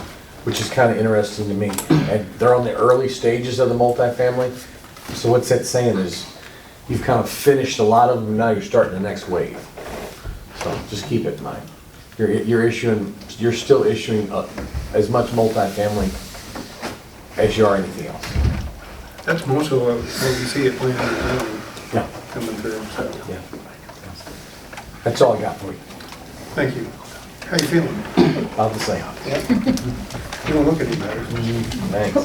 Which is kind of interesting to me. And they're on the early stages of the multifamily. So what's that saying is, you've kind of finished a lot of them, now you're starting the next wave. So just keep it in mind. You're still issuing as much multifamily as you are anything else. That's most of what we see at Plan Yeah. coming through, so, Yeah. That's all I got for you. thank you. How you feeling? About the same. You don't look any better. Thanks.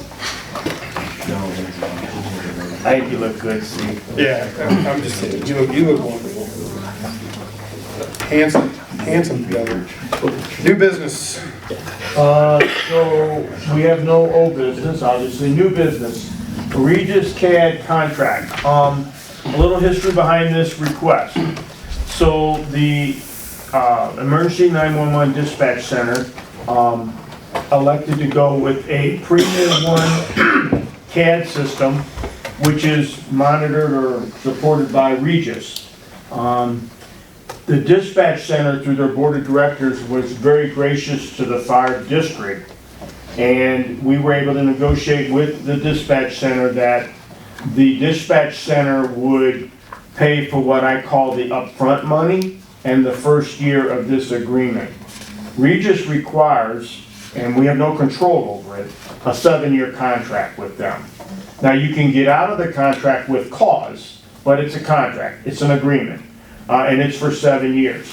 I think you look good, Steve. Yeah, I'm just kidding. You look wonderful. Handsome together. New business. So we have no old business, obviously, new business. Regis CAD contract. A little history behind this request. So the Emergency 911 Dispatch Center elected to go with a Premium One CAD system, which is monitored or supported by Regis. The dispatch center, through their board of directors, was very gracious to the fire district. And we were able to negotiate with the dispatch center that the dispatch center would pay for what I call the upfront money and the first year of this agreement. Regis requires, and we have no control over it, a 7-year contract with them. Now, you can get out of the contract with cause, but it's a contract, it's an agreement. And it's for 7 years.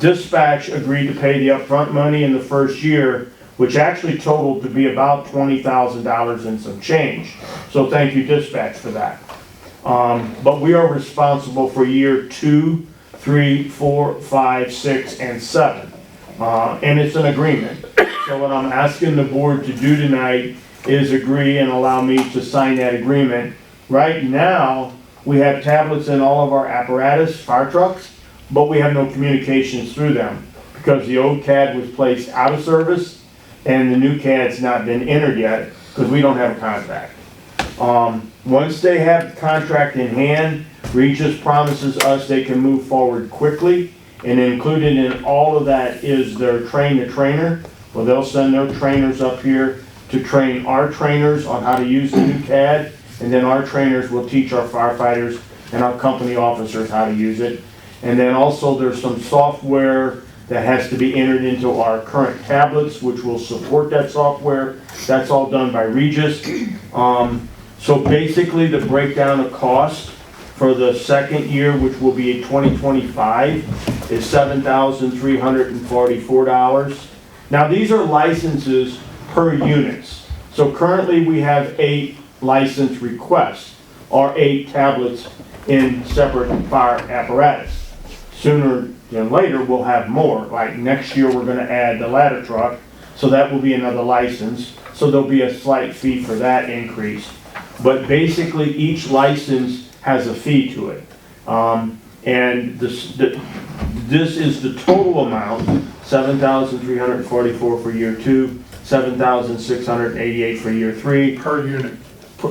Dispatch agreed to pay the upfront money in the first year, which actually totaled to be about $20,000 and some change. So thank you, Dispatch, for that. But we are responsible for year 2, 3, 4, 5, 6, and 7. And it's an agreement. So what I'm asking the board to do tonight is agree and allow me to sign that agreement. Right now, we have tablets in all of our apparatus, fire trucks, but we have no communications through them because the old CAD was placed out of service and the new CAD's not been entered yet because we don't have a contract. Once they have the contract in hand, Regis promises us they can move forward quickly, and included in all of that is their train-the-trainer. Well, they'll send their trainers up here to train our trainers on how to use the new CAD. And then our trainers will teach our firefighters and our company officers how to use it. And then also there's some software that has to be entered into our current tablets, which will support that software. That's all done by Regis. So basically the breakdown of cost for the second year, which will be 2025, is $7,344. Now these are licenses per units. So currently we have 8 license requests or 8 tablets in separate fire apparatus. Sooner than later, we'll have more. Like next year, we're going to add the ladder truck, so that will be another license. So there'll be a slight fee for that increase. But basically, each license has a fee to it. And this is the total amount, $7,344 for year 2, $7,688 for year 3. Per unit.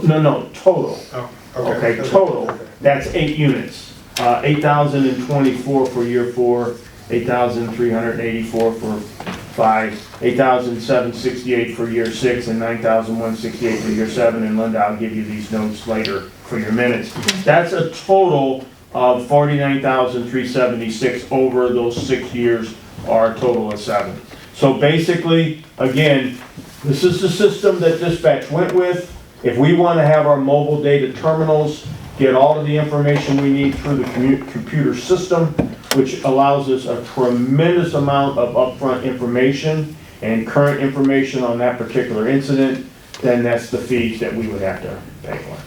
No, total. Oh, Okay, total, that's 8 units. 8,024 for year 4, 8,384 for 5, 8,768 for year 6, and 9,168 for year 7. And Linda, I'll give you these notes later for your minutes. That's a total of 49,376 over those 6 years, or a total of 7. So basically, again, this is the system that dispatch went with. If we want to have our mobile data terminals get all of the information we need through the computer system, which allows us a tremendous amount of upfront information and current information on that particular incident, then that's the fees that we would have to pay for.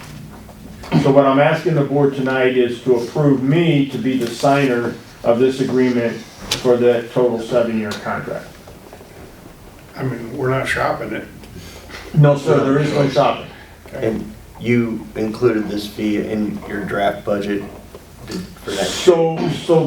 So what I'm asking the board tonight is to approve me to be the signer of this agreement for the total 7-year contract. I mean, we're not shopping it. No, sir, there is no shopping. And you included this fee in your draft budget for next So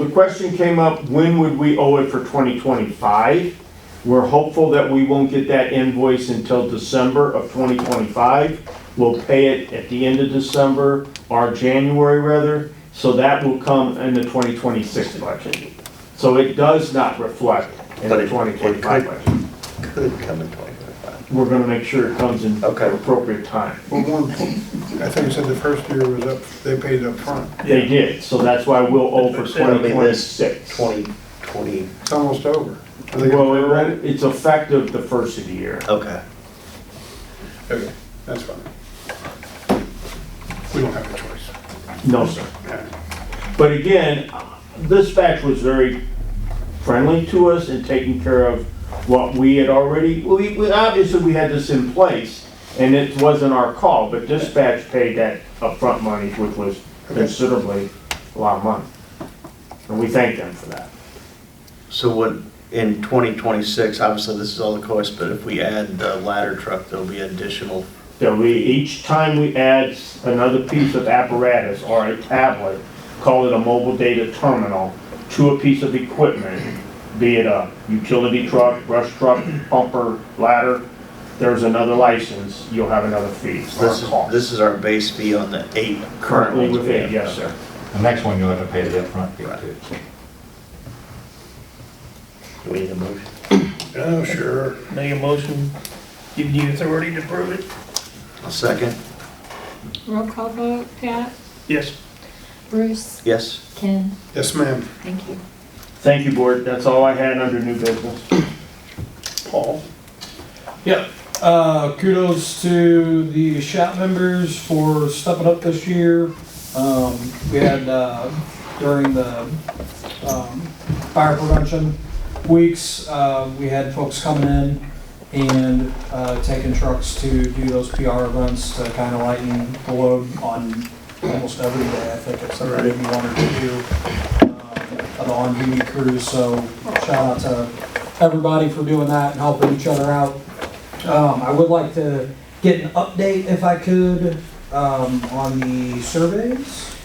the question came up, when would we owe it for 2025? We're hopeful that we won't get that invoice until December of 2025. We'll pay it at the end of December, or January rather, so that will come in the 2026 budget. So it does not reflect in the 2025 budget. Could come in 2025. We're gonna make sure it comes in Okay. at appropriate time. Well, I think you said the first year was up, they paid up front. They did, so that's why we'll owe for It'll be this 2026. 2020, It's almost over. Are they Well, gonna rent it? it's effective the first of the year. okay. Okay, that's fine. We don't have a choice. No, sir. Yeah. But again, dispatch was very friendly to us in taking care of what we had already, we obviously we had this in place, and it wasn't our call, but dispatch paid that upfront money, which was considerably a lot of money. And we thank them for that. So what, in 2026, obviously this is all the cost, but if we add the ladder truck, there'll be additional. That each time we add another piece of apparatus or a tablet, call it a mobile data terminal, to a piece of equipment, be it a utility truck, brush truck, pumper, ladder, there's another license, you'll have another fee. This is our base fee on the 8 Currently ones with we it, have. yes, sir. The next one, you'll have to pay the upfront fee too. Do we need a motion? Oh, sure. Make a motion, give you authority to approve it? A second? Roll call vote, Pat, Yes. Bruce, Yes? Ken, Yes, ma'am. thank you. Thank you, board, that's all I had under new business. Paul? Yeah, kudos to the shop members for stepping up this year. We had, during the, fire prevention weeks, we had folks coming in and, taking trucks to do those PR events to kind of lighten the load on almost every day, I think, except for maybe 1 or 2, of the on-duty crews. So shout out to everybody for doing that and helping each other out. I would like to get an update, if I could, on the surveys.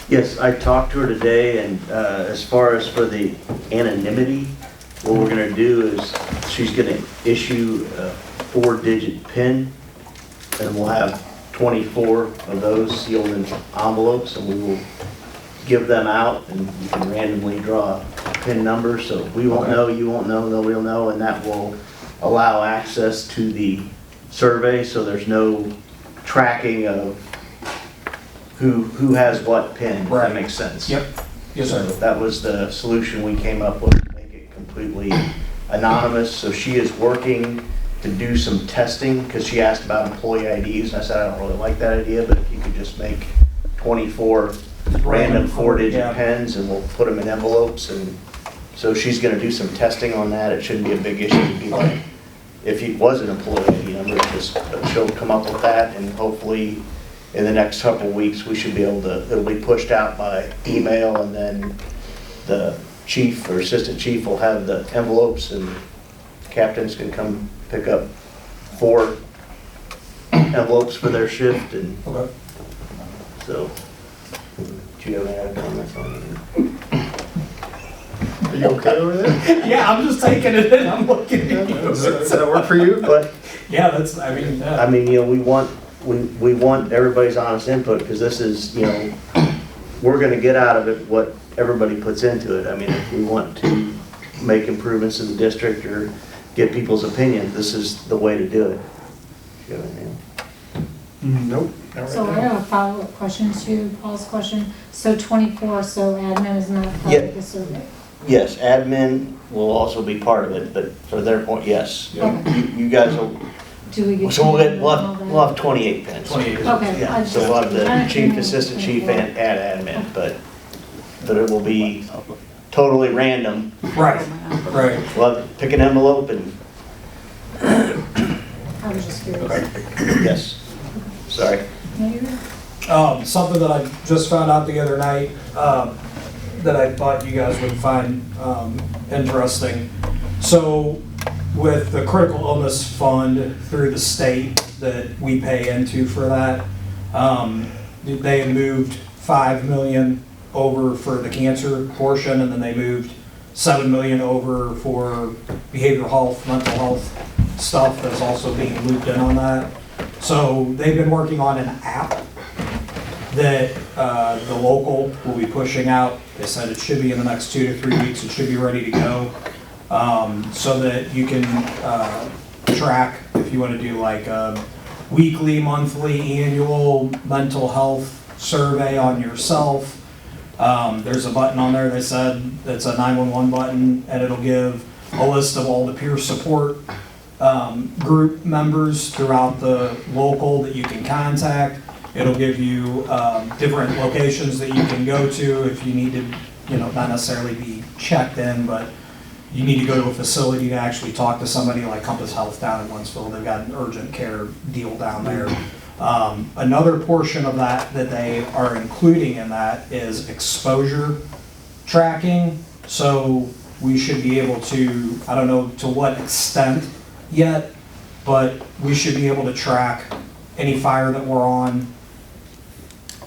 Yes, I talked to her today, and as far as for the anonymity, what we're gonna do is, she's gonna issue a 4-digit PIN, and we'll have 24 of those sealed in envelopes, and we will give them out, and you can randomly draw a PIN number, so we won't know, you won't know, nobody will know, and that will allow access to the survey, so there's no tracking of who has what PIN, if that makes sense. Yep. Yes, So sir. that was the solution we came up with, to make it completely anonymous. So she is working to do some testing, because she asked about employee IDs, and I said, I don't really like that idea, but if you could just make 24 random 4-digit Yeah. pins, and we'll put them in envelopes, and so she's gonna do some testing on that. It shouldn't be a big issue. It'd be like, if it was an employee ID number, but she'll come up with that, and hopefully in the next couple of weeks, we should be able to, it'll be pushed out by email, and then the chief or assistant chief will have the envelopes, and captains can come pick up 4 envelopes for their shift, and Okay. so, do you have any other comments on it? You okay over there? Yeah, I'm just taking it in, I'm looking at you. Does that work for you? But, Yeah, that's, I mean, yeah. I mean, you know, we want everybody's honest input, because this is, you know, we're gonna get out of it what everybody puts into it. I mean, if we want to make improvements in the district or get people's opinion, this is the way to do it. You know what I mean? Nope. not right So I now. have a follow-up question to Paul's question. So 24, so admin is not part Yeah. of the survey? Yes, admin will also be part of it, but for their point, yes. Okay. You guys will, Do we get? so to we'll have 28 pins. 28. Okay. Yeah, so we'll have the chief, assistant chief, and admin, but it will be totally random. Right, right. We'll have to pick an envelope and, I was just curious. yes, sorry. No, you're good. Something that I just found out the other night, that I thought you guys would find, interesting. So with the critical illness fund through the state that we pay into for that, they had moved 5 million over for the cancer portion, and then they moved 7 million over for behavioral health, mental health stuff that's also being looped in on that. So they've been working on an app that the local will be pushing out. They said it should be in the next 2 to 3 weeks, it should be ready to go. So that you can track, if you want to do like a weekly, monthly, annual mental health survey on yourself. There's a button on there, they said, it's a 911 button, and it'll give a list of all the peer support group members throughout the local that you can contact. It'll give you different locations that you can go to if you need to, you know, not necessarily be checked in, but you need to go to a facility to actually talk to somebody, like Compass Health down in Wentzville. They've got an urgent care deal down there. Another portion of that they are including in that is exposure tracking. So we should be able to, I don't know to what extent yet, but we should be able to track any fire that we're on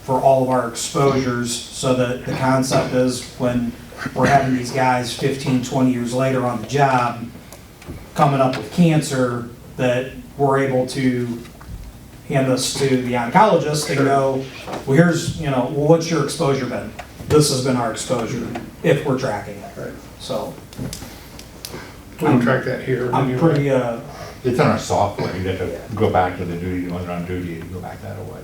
for all of our exposures, so that the concept is when we're having these guys 15, 20 years later on the job coming up with cancer, that we're able to hand this to the oncologist and go, well, here's, you know, well, what's your exposure been? This has been our exposure, if we're tracking it. Right. So We don't track that here. I'm anyway. pretty, It's in our software, you have to go back to the duty, when they're on duty, you go back that way.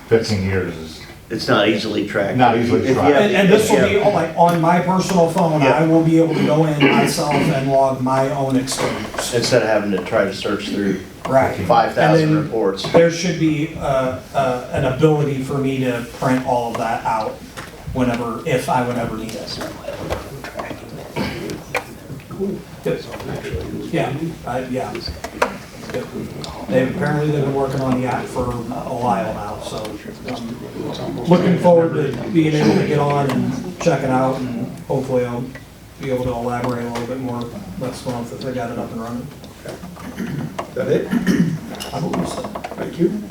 15 years is It's not easily tracked. not easily If you tracked. have- and this will be like on my personal phone, Yeah. I will be able to go in myself and log my own exposures. Instead of having to try to search through Right. 5,000 And then reports. there should be an ability for me to print all of that out whenever, if I would ever need it. Yeah, yeah. Yep. Apparently they've been working on the app for a while now, so I'm looking forward to being able to get on and check it out, and hopefully I'll be able to elaborate a little bit more next month if they got it up and running. Is that it? I believe so. Thank you.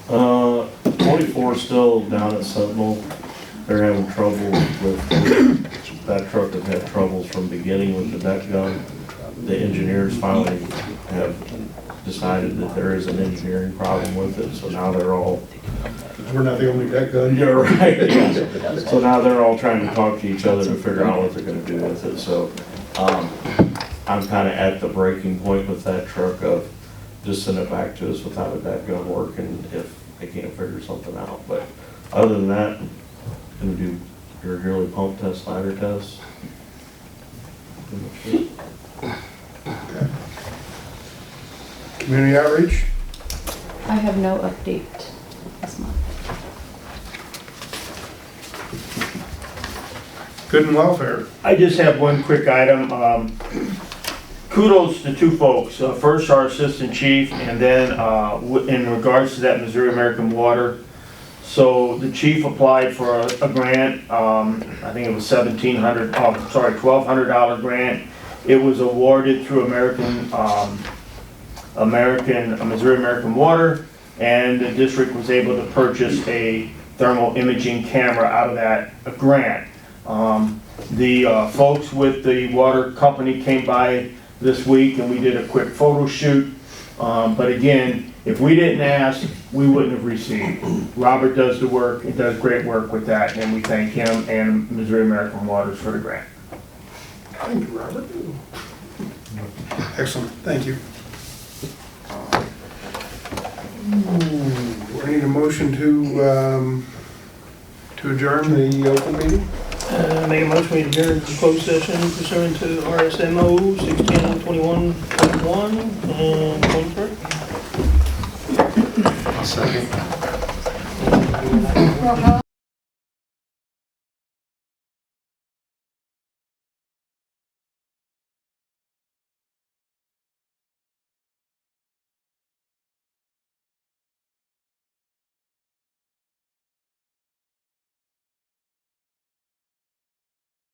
Al? 24 still down at Sentinel. They're having trouble with, that truck has had troubles from beginning with the deck gun. The engineers finally have decided that there is an engineering problem with it, so now they're all, We're not the only deck gun. yeah, right. So now they're all trying to talk to each other to figure out what they're gonna do with it, so, I'm kinda at the breaking point with that truck of just send it back to us without a deck gun working if they can't figure something out, but other than that, gonna do your yearly pump test, ladder test. Community outreach? I have no update this month. Good and welfare. I just have one quick item. Kudos to two folks. First, our assistant chief, and then in regards to that Missouri American Water. So the chief applied for a grant, I think it was $1,200 grant. It was awarded through Missouri American Water, and the district was able to purchase a thermal imaging camera out of that grant. The folks with the water company came by this week and we did a quick photo shoot. But again, if we didn't ask, we wouldn't have received. Robert does the work, he does great work with that, and we thank him and Missouri American Waters for the grant. Thank you, Robert. Excellent, thank you. I need a motion to adjourn the open meeting. Make a motion we adjourn to closed session pursuant to RSMO 1621.1 and 23. Second. Roll call.